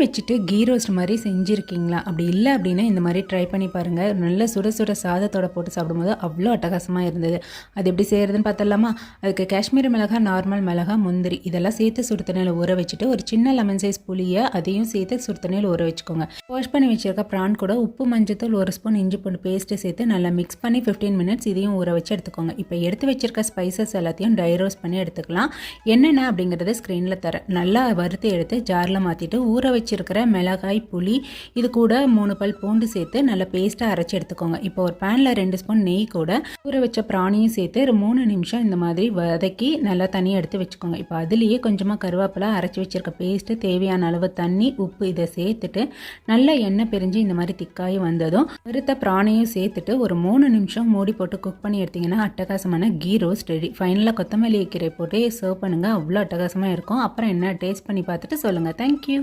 வச்சுட்டு key roast மாதிரி செஞ்சுருக்கீங்களா? அப்படி இல்லை அப்படின்னா இந்த மாதிரி ட்ரை பண்ணி பாருங்கள். நல்ல சுட சுட சாதத்தோட போட்டு சாப்பிடும்போது அவ்வளோ அட்டகாசமாக இருந்தது. அது எப்படி செய்கிறதுன்னு பார்த்தலாமா? அதுக்கு காஷ்மீரி மிளகாய், நார்மல் மிளகாய், முந்திரி இதெல்லாம் சேர்த்து சுடு தண்ணியில் ஊற வச்சுட்டு ஒரு சின்ன லெமன் சைஸ் புளியை அதையும் சேர்த்து சுடு தண்ணியில் ஊற வச்சுக்கோங்க. வாஷ் பண்ணி வச்சுருக்க ப்ரான் கூட உப்பு, மஞ்சத்தூள், 1 ஸ்பூன் இஞ்சி பூண்டு பேஸ்ட்டு சேர்த்து நல்லா மிக்ஸ் பண்ணி 15 மினிட்ஸ் இதையும் ஊற வச்சு எடுத்துக்கோங்க. இப்போ எடுத்து வச்சிருக்க ஸ்பைசஸ் எல்லாத்தையும் ட்ரை ரோஸ்ட் பண்ணி எடுத்துக்கலாம். என்னென்ன அப்படிங்கிறத ஸ்க்ரீனில் தரேன். நல்லா வறுத்து எடுத்து ஜாரில் மாற்றிட்டு ஊற வச்சிருக்கிற மிளகாய், புளி, இது கூட 3 பல் பூண்டு சேர்த்து நல்லா பேஸ்ட்டாக அரைச்சி எடுத்துக்கோங்க. இப்போ ஒரு பேனில் 2 ஸ்பூன் நெய் கூட ஊற வச்ச பிராணியும் சேர்த்து ஒரு 3 நிமிஷம் இந்த மாதிரி வதக்கி நல்லா தனியாக எடுத்து வச்சுக்கோங்க. இப்போ அதுலேயே கொஞ்சமாக கருவேப்பிலை, அரைச்சி வச்சிருக்க பேஸ்ட்டு, தேவையான அளவு தண்ணி, உப்பு இதை சேர்த்துட்டு நல்லா எண்ணெய் பிரிஞ்சு இந்த மாதிரி திக்காய் வந்ததும் வறுத்த பிராணியும் சேர்த்துட்டு ஒரு 3 நிமிஷம் மூடி போட்டு குக் பண்ணி எடுத்திங்கன்னா அட்டகாசமான கீ ரோஸ்ட் ரெடி. ஃபைனலாக கொத்தமல்லி கீரை போட்டு சர்வ் பண்ணுங்கள். அவ்வளோ அட்டகாசமாக இருக்கும். அப்புறம் என்ன டேஸ்ட் பண்ணி பார்த்துட்டு சொல்லுங்கள். தேங்க்யூ.